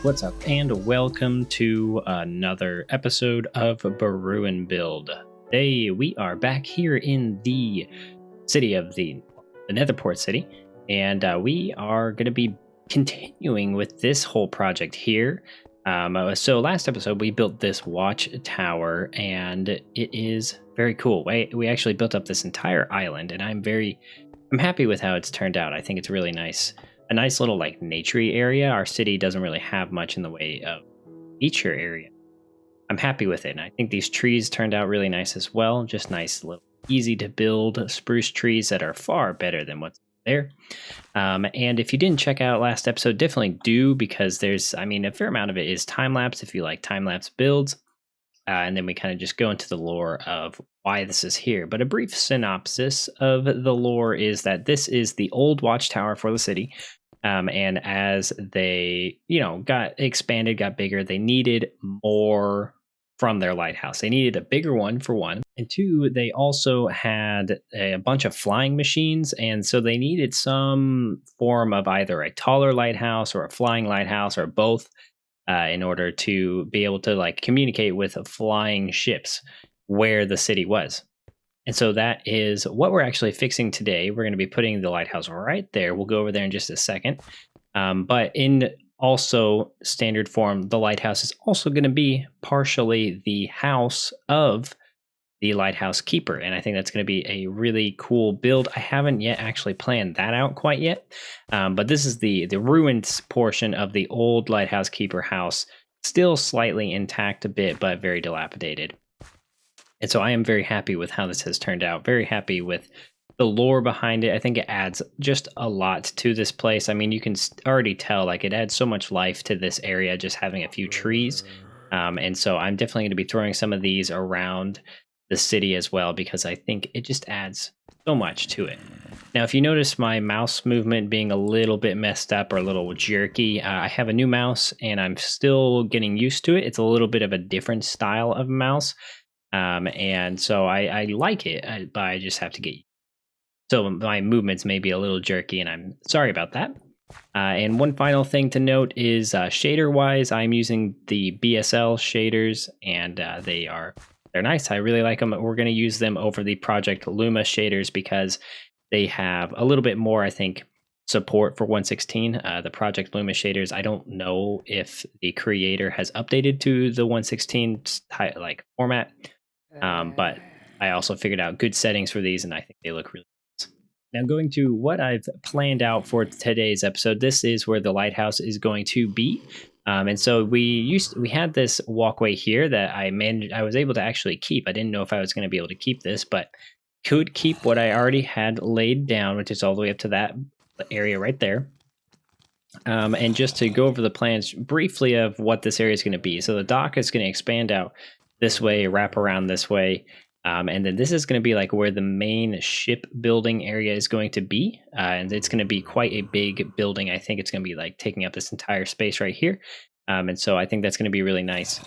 What's up, and welcome to another episode of Brew and Build. Today we are back here in the city of the NetherPort City, and we are going to be continuing with this whole project here. So last episode we built this watch tower, and it is very cool. We actually built up this entire island, and I'm happy with how it's turned out. I think it's really nice. A nice little like naturey area. Our city doesn't really have much in the way of nature area. I'm happy with it, and I think these trees turned out really nice as well. Just nice little easy to build spruce trees that are far better than what's there. And if you didn't check out last episode, definitely do, because there's, a fair amount of it is time lapse if you like time lapse builds. And then we kind of just go into the lore of why this is here. But a brief synopsis of the lore is that this is the old watchtower for the city. And as they, got expanded, got bigger, they needed more from their lighthouse. They needed a bigger one, for one. And two, they also had a bunch of flying machines. And so they needed some form of either a taller lighthouse or a flying lighthouse or both in order to be able to like communicate with flying ships where the city was. And so that is what we're actually fixing today. We're going to be putting the lighthouse right there. We'll go over there in just a second. But in also standard form, the lighthouse is also going to be partially the house of the lighthouse keeper. And I think that's going to be a really cool build. I haven't yet actually planned that out quite yet. But this is the ruined portion of the old lighthouse keeper house. Still slightly intact a bit, but very dilapidated. And so I am very happy with how this has turned out. Very happy with the lore behind it. I think it adds just a lot to this place. I mean, you can already tell, like, it adds so much life to this area just having a few trees. And so I'm definitely going to be throwing some of these around the city as well, because I think it just adds so much to it. Now, if you notice my mouse movement being a little bit messed up or a little jerky, I have a new mouse and I'm still getting used to it. It's a little bit of a different style of mouse. And so I like it, but I just have to get used. So my movements may be a little jerky, and I'm sorry about that. And one final thing to note is shader wise, I'm using the BSL shaders, and they're nice. I really like them. We're going to use them over the Project Luma shaders because they have a little bit more, I think, support for 116. The Project Luma shaders, I don't know if the creator has updated to the 116 like format. But I also figured out good settings for these, and I think they look really nice. Now, going to what I've planned out for today's episode, this is where the lighthouse is going to be. And so we had this walkway here that I was able to actually keep. I didn't know if I was going to be able to keep this, but could keep what I already had laid down, which is all the way up to that area right there. And just to go over the plans briefly of what this area is going to be. So the dock is going to expand out this way, wrap around this way. And then this is going to be like where the main ship building area is going to be. And it's going to be quite a big building. I think it's going to be like taking up this entire space right here. And so I think that's going to be really nice.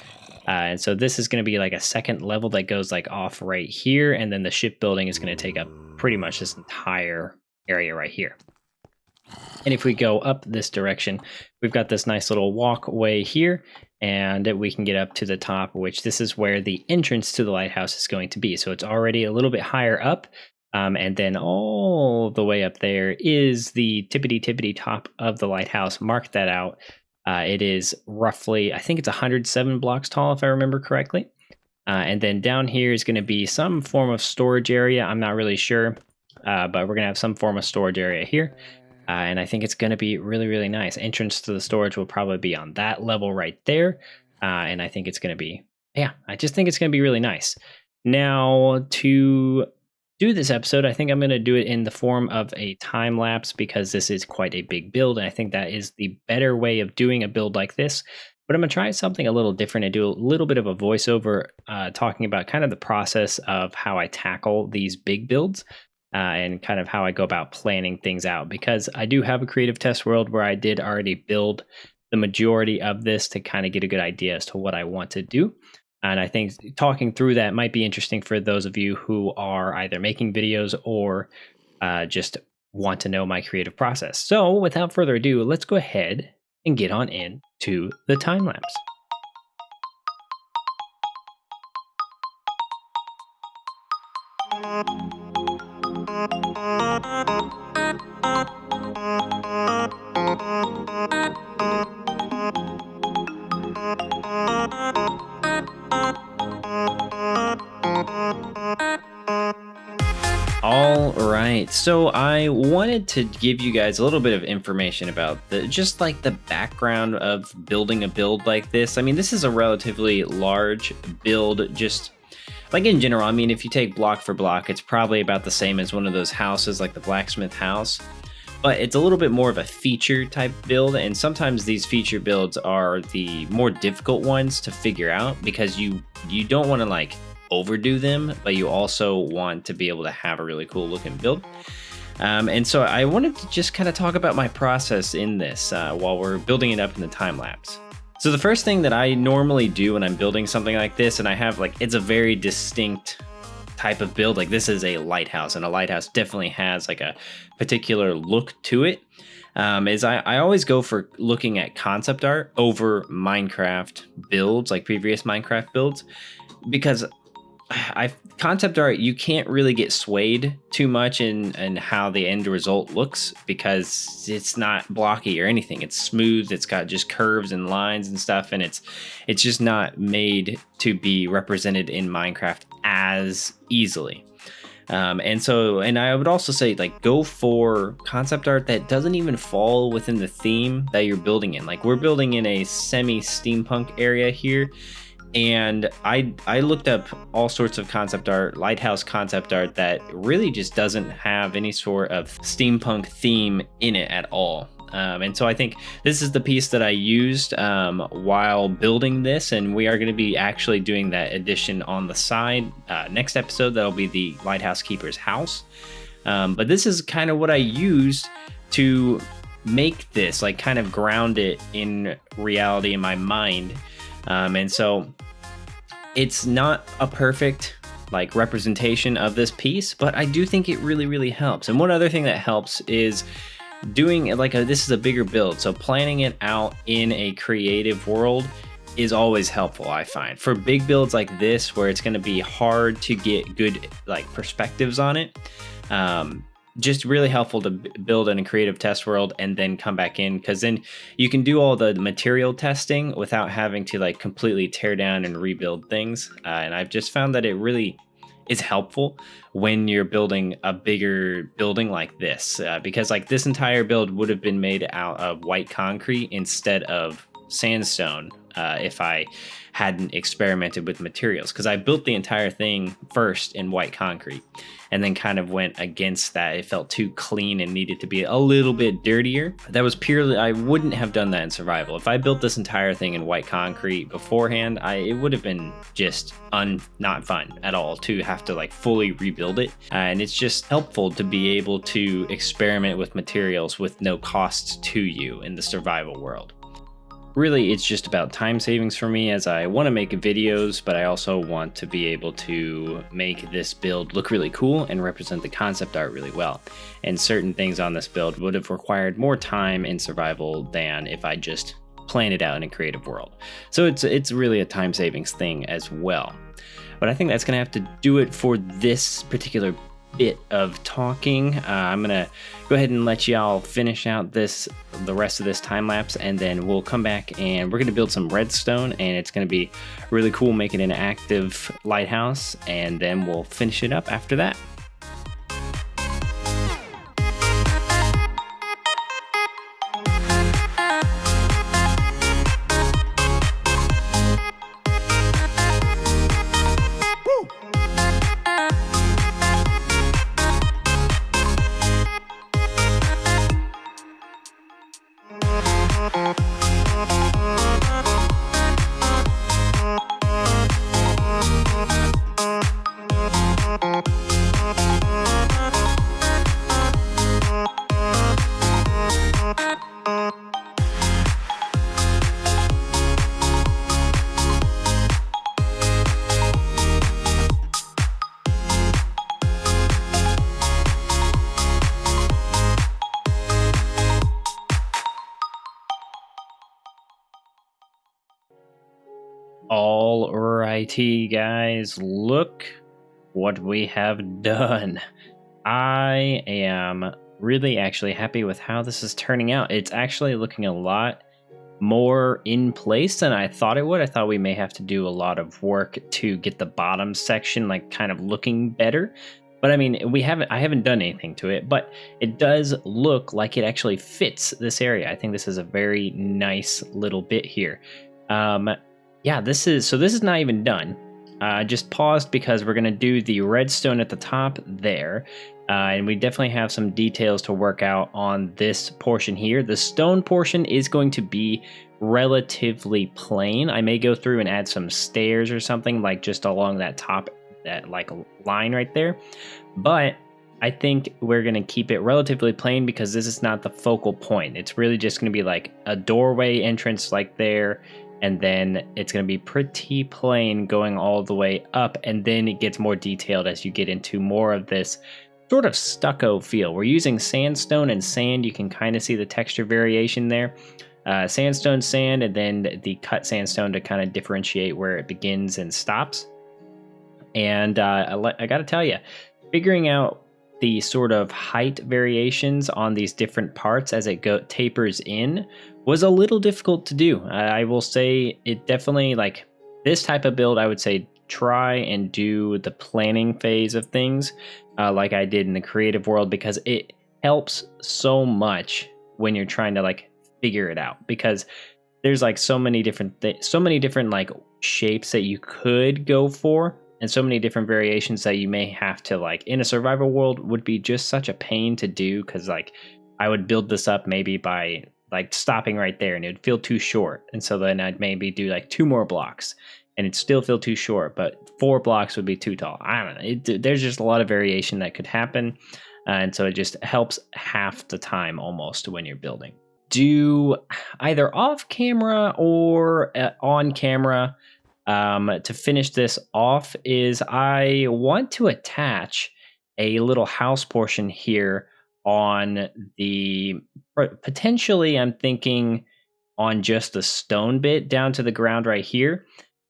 And so this is going to be like a second level that goes like off right here. And then the ship building is going to take up pretty much this entire area right here. And if we go up this direction, we've got this nice little walkway here, and we can get up to the top, which this is where the entrance to the lighthouse is going to be. So it's already a little bit higher up. And then all the way up there is the tippity top of the lighthouse. Mark that out. It is roughly, I think it's 107 blocks tall, if I remember correctly. And then down here is going to be some form of storage area. I'm not really sure, but we're going to have some form of storage area here. And I think it's going to be really, really nice. Entrance to the storage will probably be on that level right there. And I think it's going to be, I just think it's going to be really nice. Now, to do this episode, I think I'm going to do it in the form of a time lapse because this is quite a big build. And I think that is the better way of doing a build like this. But I'm going to try something a little different and do a little bit of a voiceover talking about kind of the process of how I tackle these big builds. And kind of how I go about planning things out, because I do have a creative test world where I did already build the majority of this to kind of get a good idea as to what I want to do. And I think talking through that might be interesting for those of you who are either making videos or just want to know my creative process. So without further ado, let's go ahead and get on in to the time lapse. All right, so I wanted to give you guys a little bit of information about just like the background of building a build like this. I mean, this is a relatively large build, just like in general. I mean, if you take block for block, it's probably about the same as one of those houses like the blacksmith house, but it's a little bit more of a feature type build, and sometimes these feature builds are the more difficult ones to figure out because you don't want to like overdo them, but you also want to be able to have a really cool looking build. And so I wanted to just kind of talk about my process in this while we're building it up in the time lapse. So the first thing that I normally do when I'm building something like this, and I have like, it's a very distinct type of build, like this is a lighthouse, and a lighthouse definitely has like a particular look to it, is I always go for looking at concept art over Minecraft builds, like previous Minecraft builds, because concept art, you can't really get swayed too much in how the end result looks because it's not blocky or anything. It's smooth. It's got just curves and lines and stuff, and it's just not made to be represented in Minecraft as easily. And I would also say, like, go for concept art that doesn't even fall within the theme that you're building in. Like, we're building in a semi-steampunk area here. And I looked up all sorts of concept art, Lighthouse concept art that really just doesn't have any sort of steampunk theme in it at all. And so I think this is the piece that I used while building this, and we are going to be actually doing that addition on the side. Next episode, that'll be the Lighthouse Keeper's house. But this is kind of what I used to make this, like kind of ground it in reality in my mind. And so it's not a perfect like representation of this piece, but I do think it really, really helps. And one other thing that helps is doing like this is a bigger build. So planning it out in a creative world is always helpful, I find. For big builds like this, where it's going to be hard to get good like perspectives on it, just really helpful to build in a creative test world and then come back in, because then you can do all the material testing without having to like completely tear down and rebuild things. And I've just found that it really is helpful when you're building a bigger building like this, because like this entire build would have been made out of white concrete instead of sandstone if I hadn't experimented with materials, because I built the entire thing first in white concrete and then kind of went against that. It felt too clean and needed to be a little bit dirtier. That was purely, I wouldn't have done that in survival. If I built this entire thing in white concrete beforehand, it would have been just not fun at all to have to like fully rebuild it. And it's just helpful to be able to experiment with materials with no cost to you in the survival world. Really, it's just about time savings for me, as I want to make videos, but I also want to be able to make this build look really cool and represent the concept art really well. And certain things on this build would have required more time in survival than if I just planned it out in a creative world. So it's really a time savings thing as well. But I think that's going to have to do it for this particular bit of talking. I'm gonna go ahead and let y'all finish out the rest of this time lapse, and then we'll come back and we're gonna build some redstone, and it's gonna be really cool making an active lighthouse, and then we'll finish it up after that. Alrighty, guys, look what we have done. I am really actually happy with how this is turning out. It's actually looking a lot more in place than I thought it would. I thought we may have to do a lot of work to get the bottom section like kind of looking better. But I mean, I haven't done anything to it, but it does look like it actually fits this area. I think this is a very nice little bit here. Um, yeah, this is not even done. Just paused because we're gonna do the redstone at the top there. And we definitely have some details to work out on this portion here. The stone portion is going to be relatively plain. I may go through and add some stairs or something like just along that top, that like line right there. But I think we're going to keep it relatively plain because this is not the focal point. It's really just going to be like a doorway entrance like there. And then it's going to be pretty plain going all the way up. And then it gets more detailed as you get into more of this sort of stucco feel. We're using sandstone and sand. You can kind of see the texture variation there. Sandstone, sand, and then the cut sandstone to kind of differentiate where it begins and stops. And I got to tell you, figuring out the sort of height variations on these different parts as it tapers in was a little difficult to do. I will say it definitely, like this type of build, I would say try and do the planning phase of things like I did in the creative world, because it helps so much when you're trying to like figure it out, because there's like so many different like shapes that you could go for, and so many different variations that you may have to, like in a survival world, would be just such a pain to do, because like I would build this up maybe by like stopping right there and it would feel too short, and so then I'd maybe do like 2 more blocks and it'd still feel too short, but 4 blocks would be too tall. I don't know, there's just a lot of variation that could happen, and so it just helps half the time almost when you're building. Do either off camera or on camera, to finish this off, is I want to attach a little house portion here on the, potentially I'm thinking on just the stone bit down to the ground right here.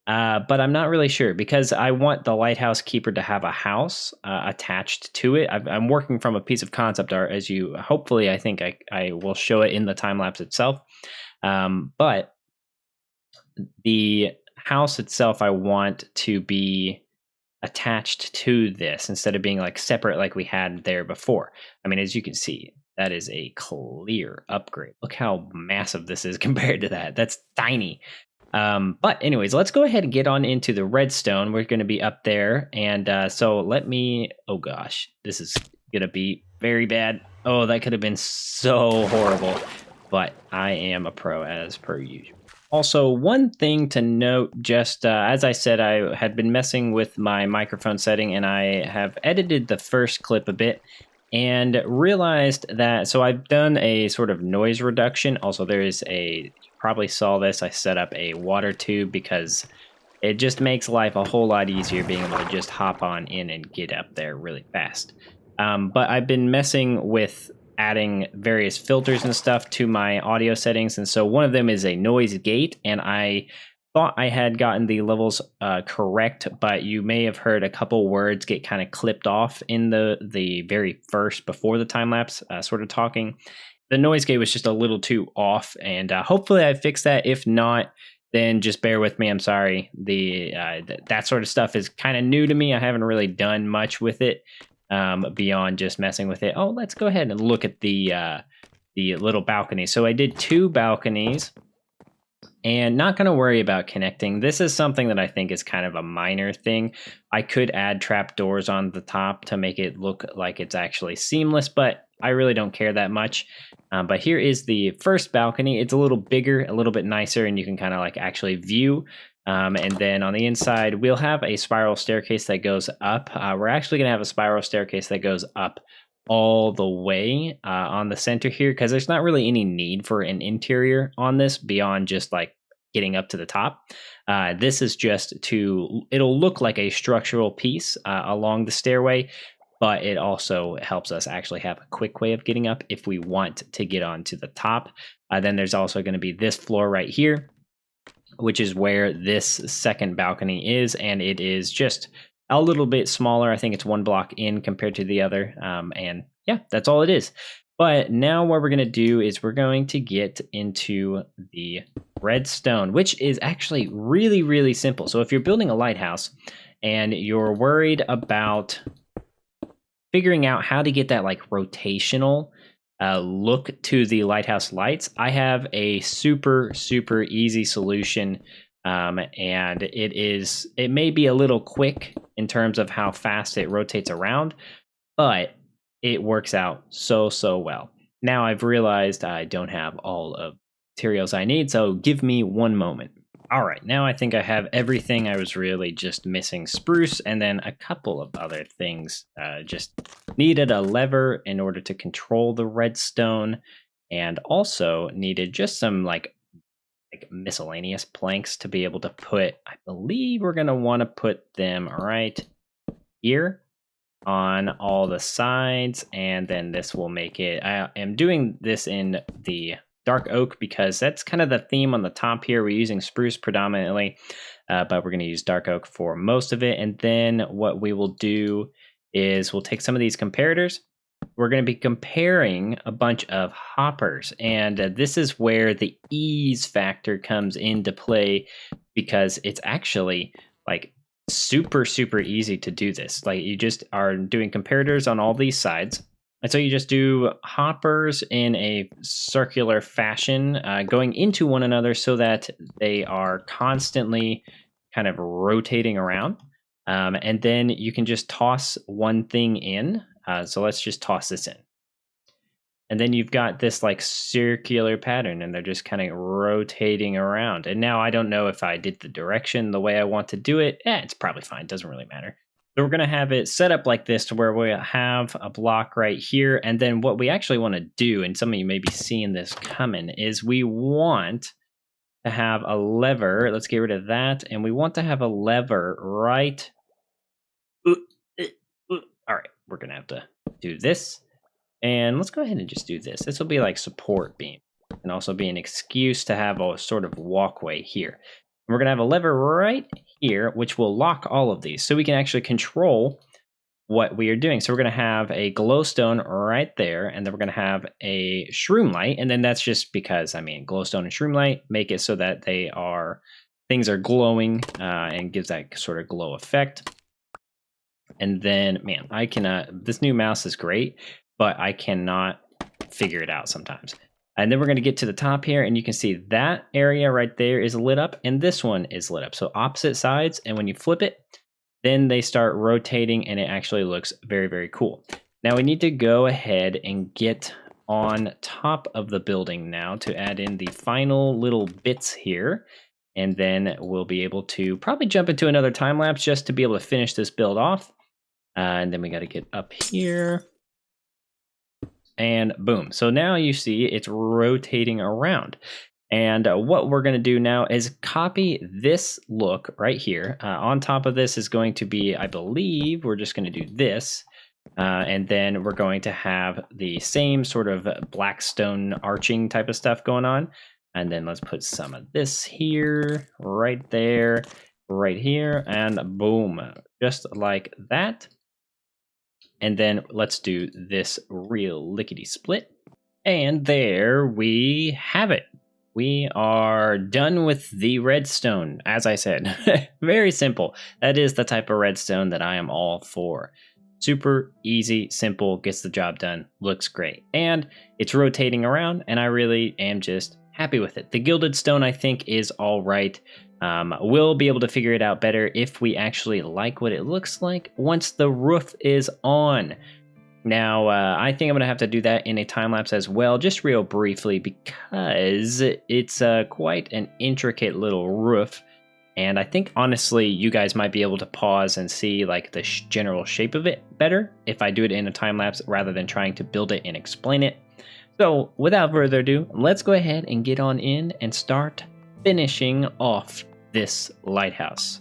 But I'm not really sure, because I want the lighthouse keeper to have a house attached to it. I'm working from a piece of concept art, as you hopefully, I think I will show it in the time lapse itself. But the house itself, I want to be attached to this instead of being like separate like we had there before. I mean, as you can see, that is a clear upgrade. Look how massive this is compared to that. That's tiny. But anyways, let's go ahead and get on into the redstone. We're going to be up there. And so let me, oh gosh, this is going to be very bad. Oh, that could have been so horrible. But I am a pro as per usual. Also, one thing to note, just as I said, I had been messing with my microphone setting, and I have edited the first clip a bit and realized that, so I've done a sort of noise reduction. Also, there is you probably saw this, I set up a water tube because it just makes life a whole lot easier being able to just hop on in and get up there really fast. But I've been messing with adding various filters and stuff to my audio settings, and so one of them is a noise gate, and I thought I had gotten the levels correct, but you may have heard a couple words get kind of clipped off in the very first, before the time lapse, sort of talking. The noise gate was just a little too off, and hopefully I fixed that. If not, then just bear with me. I'm sorry. That sort of stuff is kind of new to me. I haven't really done much with it beyond just messing with it. Oh, let's go ahead and look at the little balcony. So I did 2 balconies, and not going to worry about connecting. This is something that I think is kind of a minor thing. I could add trapdoors on the top to make it look like it's actually seamless, but I really don't care that much. But here is the first balcony. It's a little bigger, a little bit nicer, and you can kind of like actually view. And then on the inside, we'll have a spiral staircase that goes up. We're actually going to have a spiral staircase that goes up all the way on the center here, because there's not really any need for an interior on this beyond just like getting up to the top. This is just it'll look like a structural piece along the stairway, but it also helps us actually have a quick way of getting up if we want to get onto the top. Then there's also going to be this floor right here. which is where this second balcony is, and it is just a little bit smaller. I think it's 1 block in compared to the other, and yeah, that's all it is. But now what we're going to do is we're going to get into the redstone, which is actually really, really simple. So if you're building a lighthouse and you're worried about figuring out how to get that like rotational look to the lighthouse lights, I have a super easy solution, and it may be a little quick in terms of how fast it rotates around, but it works out so well. Now I've realized I don't have all of the materials I need, so give me one moment. All right, now I think I have everything. I was really just missing spruce and then a couple of other things. Just needed a lever in order to control the redstone, and also needed just some like miscellaneous planks to be able to put. I believe we're going to want to put them right here on all the sides, and then this will make it. I am doing this in the dark oak because that's kind of the theme on the top here. We're using spruce predominantly, but we're going to use dark oak for most of it. And then what we will do is we'll take some of these comparators. We're going to be comparing a bunch of hoppers, and this is where the ease factor comes into play, because it's actually like super easy to do this. Like, you just are doing comparators on all these sides. And so you just do hoppers in a circular fashion, going into one another so that they are constantly kind of rotating around. And then you can just toss one thing in. So let's just toss this in. And then you've got this like circular pattern, and they're just kind of rotating around. And now I don't know if I did the direction the way I want to do it. It's probably fine. Doesn't really matter. So we're going to have it set up like this to where we have a block right here. And then what we actually want to do, and some of you may be seeing this coming, is we want to have a lever. Let's get rid of that. And we want to have a lever right. All right, we're going to have to do this. And let's go ahead and just do this. This will be like support beam, and also be an excuse to have a sort of walkway here. We're going to have a lever right here, which will lock all of these, so we can actually control what we are doing. So we're going to have a glowstone right there, and then we're going to have a shroom light. And then that's just because, I mean, glowstone and shroom light make it so that things are glowing, and gives that sort of glow effect. And then, man, I cannot, this new mouse is great, but I cannot figure it out sometimes. And then we're going to get to the top here, and you can see that area right there is lit up, and this one is lit up. So opposite sides, and when you flip it, then they start rotating, and it actually looks very cool. Now we need to go ahead and get on top of the building now to add in the final little bits here. And then we'll be able to probably jump into another time lapse just to be able to finish this build off. And then we got to get up here. And boom. So now you see it's rotating around. And what we're going to do now is copy this look right here. On top of this is going to be, I believe, we're just going to do this. And then we're going to have the same sort of blackstone arching type of stuff going on. And then let's put some of this here, right there, right here, and boom, just like that. And then let's do this real lickety split. And there we have it. We are done with the redstone, as I said. Very simple. That is the type of redstone that I am all for. Super easy, simple, gets the job done, looks great. And it's rotating around, and I really am just happy with it. The gilded stone, I think, is all right. We'll be able to figure it out better if we actually like what it looks like once the roof is on. Now, I think I'm going to have to do that in a time lapse as well, just real briefly, because it's quite an intricate little roof. And I think, honestly, you guys might be able to pause and see like the general shape of it better if I do it in a time lapse rather than trying to build it and explain it. So without further ado, let's go ahead and get on in and start finishing off this lighthouse.